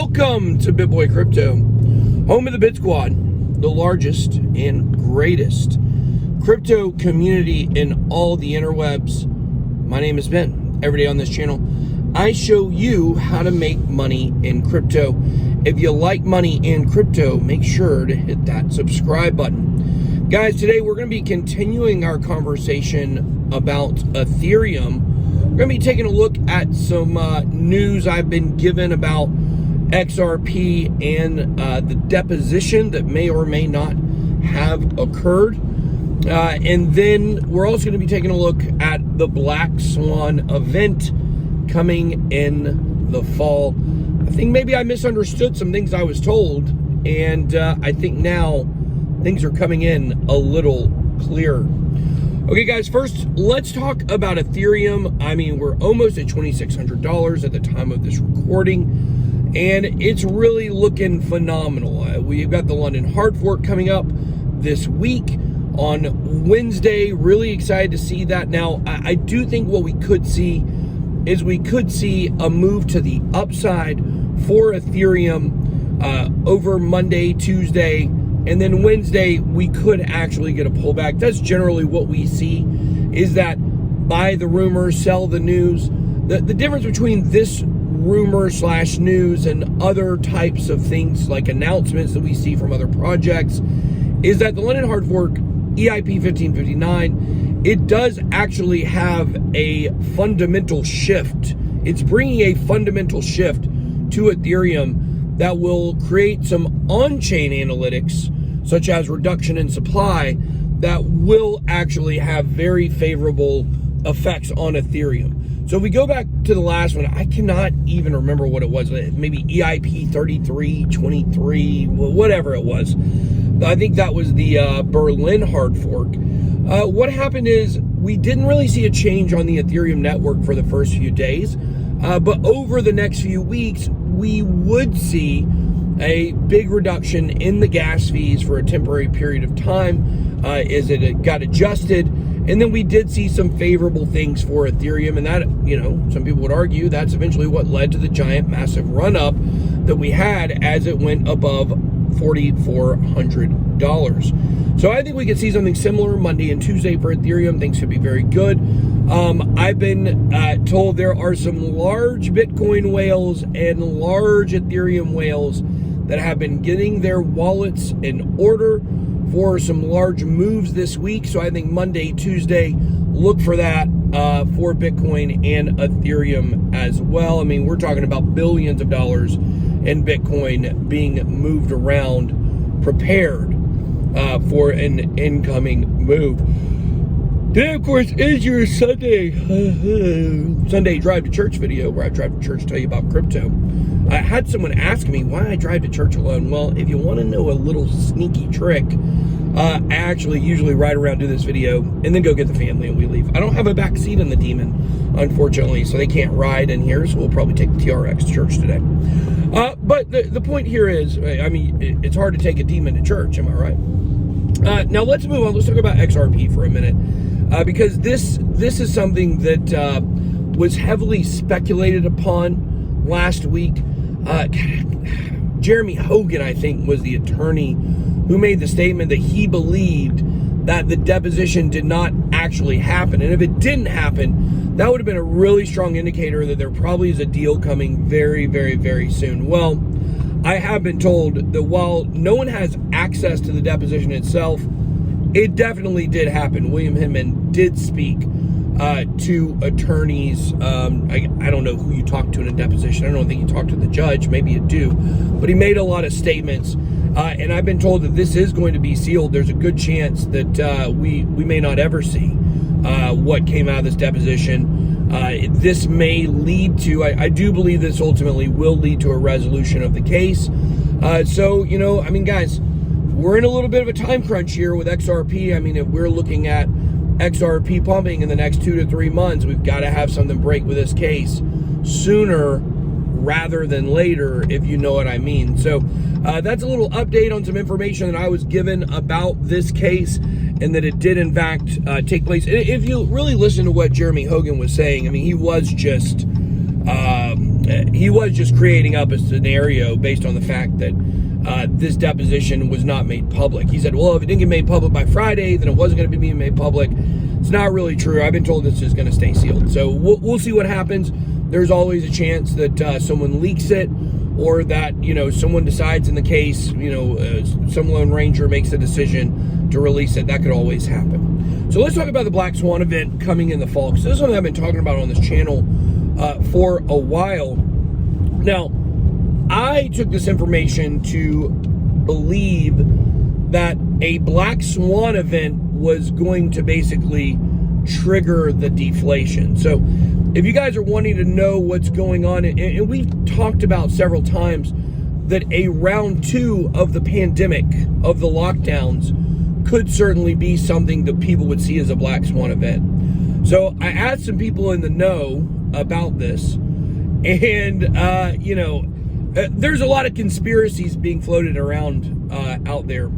Welcome to BitBoy Crypto, home of the BitSquad, the largest and greatest crypto community in all the interwebs. My name is Ben. Every day on this channel, I show you how to make money in crypto. If you like money in crypto, make sure to hit that subscribe button. Guys, today we're going to be continuing our conversation about Ethereum. We're going to be taking a look at some news I've been given about XRP and the deposition that may or may not have occurred. And then we're also going to be taking a look at the Black Swan event coming in the fall. I think maybe I misunderstood some things I was told, and I think now things are coming in a little clearer. Okay, guys, first, let's talk about Ethereum. I mean, we're almost at $2,600 at the time of this recording, and it's really looking phenomenal. We've got the London hard fork coming up this week on Wednesday. Really excited to see that. Now, I do think what we could see is we could see a move to the upside for Ethereum over Monday, Tuesday, and then Wednesday, we could actually get a pullback. That's generally what we see, is that buy the rumor, sell the news. The difference between this rumor slash news and other types of things like announcements that we see from other projects is that the London hard fork EIP 1559, it does actually have a fundamental shift. It's bringing a fundamental shift to Ethereum that will create some on-chain analytics, such as reduction in supply, that will actually have very favorable effects on Ethereum. So if we go back to the last one, I cannot even remember what it was, maybe EIP 3323, whatever it was. I think that was the Berlin hard fork. What happened is we didn't really see a change on the Ethereum network for the first few days, but over the next few weeks, we would see a big reduction in the gas fees for a temporary period of time as it got adjusted. And then we did see some favorable things for Ethereum, and that, you know, some people would argue that's eventually what led to the giant massive run up that we had as it went above $4,400. So I think we could see something similar Monday and Tuesday for Ethereum. Things could be very good. I've been told there are some large Bitcoin whales and large Ethereum whales that have been getting their wallets in order for some large moves this week. So I think Monday, Tuesday, look for that for Bitcoin and Ethereum as well. I mean, we're talking about billions of dollars in Bitcoin being moved around, prepared for an incoming move. Today, of course, is your Sunday drive to church video, where I drive to church to tell you about crypto. I had someone ask me why I drive to church alone. Well, if you want to know a little sneaky trick, I actually usually ride around, do this video, and then go get the family and we leave. I don't have a back seat in the Demon, unfortunately, so they can't ride in here, so we'll probably take the TRX to church today. But the point here is, I mean, it's hard to take a Demon to church, am I right? Now let's move on. Let's talk about XRP for a minute, because this is something that was heavily speculated upon last week. Jeremy Hogan, I think, was the attorney who made the statement that he believed that the deposition did not actually happen. And if it didn't happen, that would have been a really strong indicator that there probably is a deal coming very, very, very soon. Well, I have been told that while no one has access to the deposition itself, it definitely did happen. William Hinman did speak to attorneys. I don't know who you talk to in a deposition. I don't think you talk to the judge. Maybe you do. But he made a lot of statements. And I've been told that this is going to be sealed. There's a good chance that we may not ever see what came out of this deposition. This may lead to, I do believe this ultimately will lead to a resolution of the case. So, you know, I mean, guys, we're in a little bit of a time crunch here with XRP. I mean, if we're looking at XRP pumping in the next 2 to 3 months, we've got to have something break with this case sooner rather than later, if you know what I mean. So that's a little update on some information that I was given about this case, and that it did in fact take place. If you really listen to what Jeremy Hogan was saying, I mean, he was just he was just creating up a scenario based on the fact that this deposition was not made public. He said, well, if it didn't get made public by Friday, then it wasn't going to be made public. It's not really true. I've been told this is going to stay sealed. So we'll see what happens. There's always a chance that someone leaks it, or that, someone decides in the case, some Lone Ranger makes a decision to release it. That could always happen. So let's talk about the Black Swan event coming in the fall, because this is something I've been talking about on this channel for a while. Now, I took this information to believe that a Black Swan event was going to basically trigger the deflation. So if you guys are wanting to know what's going on, and we've talked about several times that a round 2 of the pandemic, of the lockdowns, could certainly be something that people would see as a Black Swan event. So I asked some people in the know about this, and there's a lot of conspiracies being floated around out there.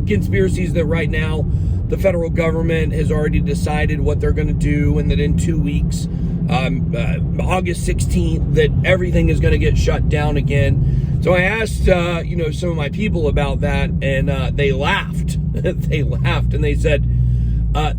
Conspiracies that right now the federal government has already decided what they're going to do, and that in 2 weeks, August 16th, that everything is going to get shut down again. So I asked, some of my people about that, and they laughed. They laughed, and they said,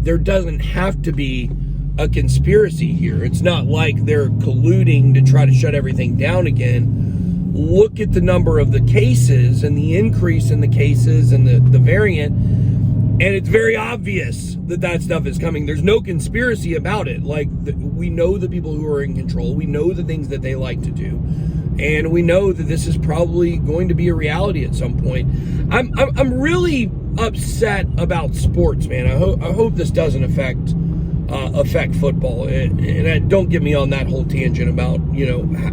there doesn't have to be a conspiracy here. It's not like they're colluding to try to shut everything down again. Look at the number of the cases and the increase in the cases and the variant, and it's very obvious that stuff is coming. There's no conspiracy about it. Like, we know the people who are in control. We know the things that they like to do, and we know that this is probably going to be a reality at some point. I'm really upset about sports, man. I hope this doesn't affect football, and don't get me on that whole tangent about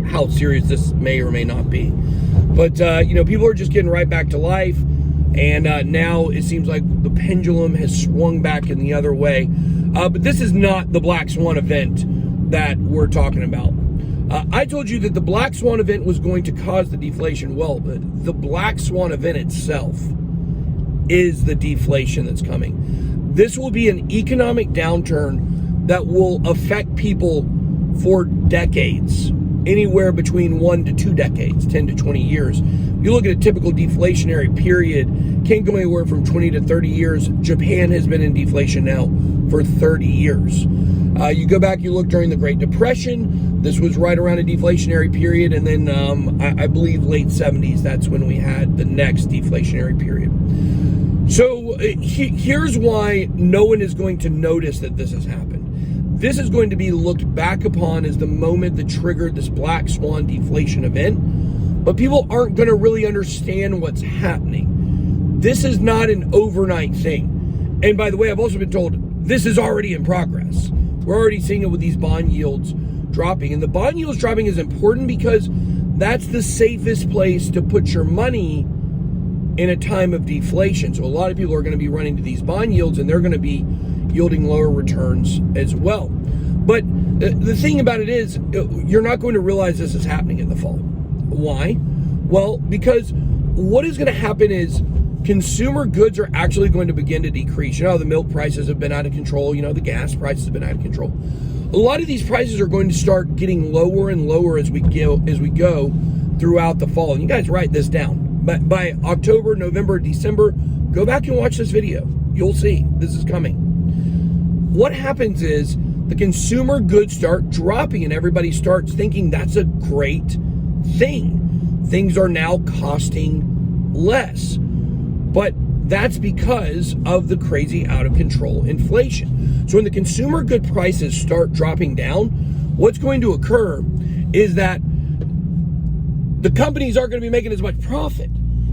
how serious this may or may not be. But people are just getting right back to life, and now it seems like the pendulum has swung back in the other way. But this is not the Black Swan event that we're talking about. I told you that the Black Swan event was going to cause the deflation. Well, the Black Swan event itself is the deflation that's coming. This will be an economic downturn that will affect people for decades, anywhere between 1 to 2 decades, 10 to 20 years. If you look at a typical deflationary period, can go anywhere from 20 to 30 years. Japan has been in deflation now for 30 years. You go back, you look during the Great Depression, this was right around a deflationary period, and then I believe late 70s, that's when we had the next deflationary period. So here's why no one is going to notice that this has happened. This is going to be looked back upon as the moment that triggered this Black Swan deflation event, but people aren't going to really understand what's happening. This is not an overnight thing. And by the way, I've also been told this is already in progress. We're already seeing it with these bond yields dropping. And the bond yields dropping is important because that's the safest place to put your money in a time of deflation. So a lot of people are going to be running to these bond yields, and they're going to be yielding lower returns as well. But the thing about it is, you're not going to realize this is happening in the fall. Why? Well, because what is going to happen is consumer goods are actually going to begin to decrease. The milk prices have been out of control. The gas prices have been out of control. A lot of these prices are going to start getting lower and lower as we go throughout the fall. And you guys write this down. But by October, November, December, go back and watch this video. You'll see this is coming. What happens is the consumer goods start dropping, and everybody starts thinking that's a great thing. Things are now costing less. But that's because of the crazy out of control inflation. So when the consumer good prices start dropping down, what's going to occur is that the companies aren't going to be making as much profit.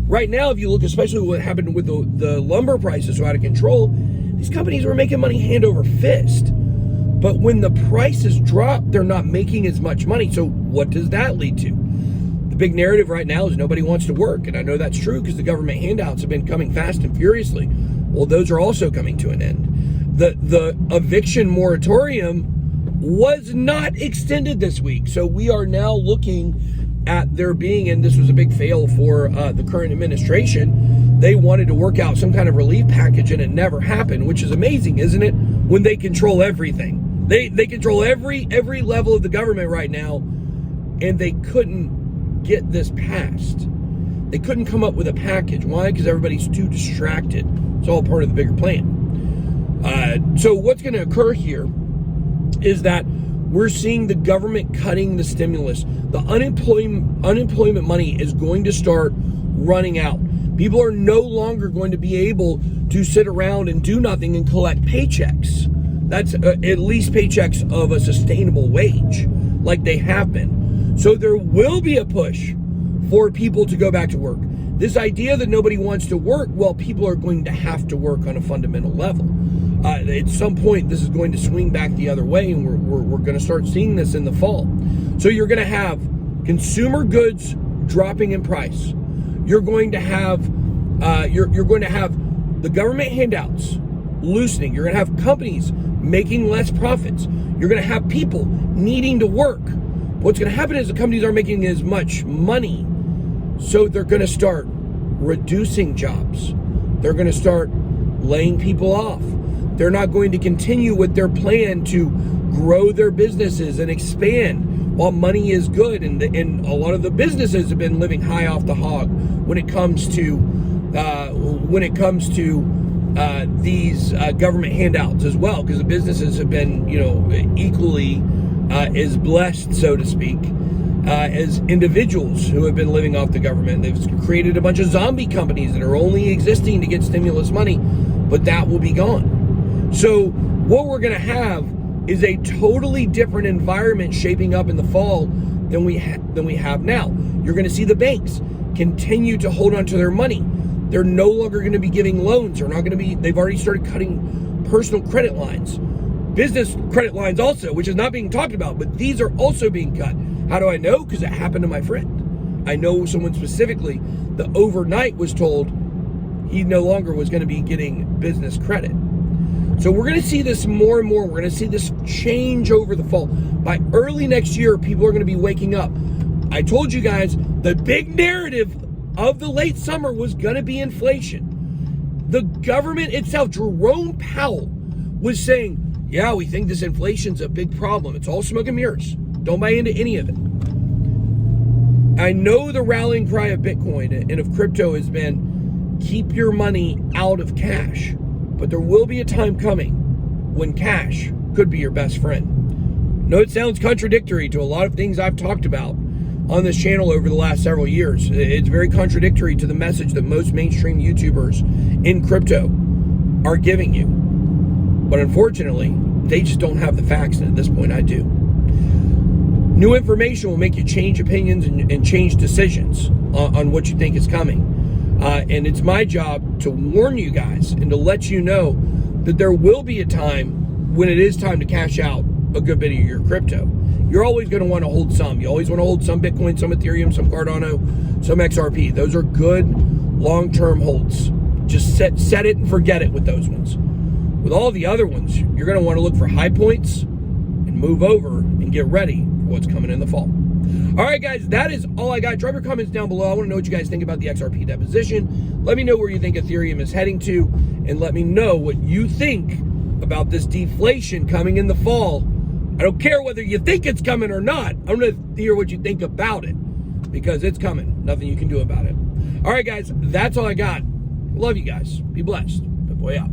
Right now, if you look, especially what happened with the lumber prices so out of control, these companies were making money hand over fist. But when the prices drop, they're not making as much money. So what does that lead to? The big narrative right now is nobody wants to work. And I know that's true because the government handouts have been coming fast and furiously. Well, those are also coming to an end. The eviction moratorium was not extended this week. So we are now looking at there being, and this was a big fail for the current administration, they wanted to work out some kind of relief package and it never happened, which is amazing, isn't it? When they control everything. They control every level of the government right now, and they couldn't get this passed. They couldn't come up with a package. Why? Because everybody's too distracted. It's all part of the bigger plan. So what's going to occur here is that we're seeing the government cutting the stimulus. The unemployment money is going to start running out. People are no longer going to be able to sit around and do nothing and collect paychecks. That's at least paychecks of a sustainable wage, like they have been. So there will be a push for people to go back to work. This idea that nobody wants to work, well, people are going to have to work on a fundamental level. At some point, this is going to swing back the other way, and we're going to start seeing this in the fall. So you're going to have consumer goods dropping in price. You're going to have you're going to have the government handouts loosening. You're going to have companies making less profits. You're going to have people needing to work. What's going to happen is the companies aren't making as much money, so they're going to start reducing jobs. They're going to start laying people off. They're not going to continue with their plan to grow their businesses and expand while money is good. And a lot of the businesses have been living high off the hog when it comes to these government handouts as well, because the businesses have been, equally as blessed, so to speak, as individuals who have been living off the government. They've created a bunch of zombie companies that are only existing to get stimulus money, but that will be gone. So what we're going to have is a totally different environment shaping up in the fall than we have now. You're going to see the banks continue to hold on to their money. They're no longer going to be giving loans. They've already started cutting personal credit lines. Business credit lines also, which is not being talked about, but these are also being cut. How do I know? Because it happened to my friend. I know someone specifically that overnight was told he no longer was going to be getting business credit. So we're going to see this more and more. We're going to see this change over the fall. By early next year, people are going to be waking up. I told you guys the big narrative of the late summer was going to be inflation. The government itself, Jerome Powell, was saying, yeah, we think this inflation's a big problem. It's all smoke and mirrors. Don't buy into any of it. I know the rallying cry of Bitcoin and of crypto has been keep your money out of cash. But there will be a time coming when cash could be your best friend. I know it sounds contradictory to a lot of things I've talked about on this channel over the last several years. It's very contradictory to the message that most mainstream YouTubers in crypto are giving you. But unfortunately, they just don't have the facts, and at this point I do. New information will make you change opinions and change decisions on what you think is coming. And it's my job to warn you guys and to let you know that there will be a time when it is time to cash out a good bit of your crypto. You're always going to want to hold some. You always want to hold some Bitcoin, some Ethereum, some Cardano, some XRP. Those are good long-term holds. Just set it and forget it with those ones. With all the other ones, you're going to want to look for high points and move over and get ready for what's coming in the fall. All right, guys, that is all I got. Drop your comments down below. I want to know what you guys think about the XRP deposition. Let me know where you think Ethereum is heading to, and let me know what you think about this deflation coming in the fall. I don't care whether you think it's coming or not. I'm going to hear what you think about it, because it's coming. Nothing you can do about it. All right, guys, that's all I got. Love you guys. Be blessed. BitBoy out.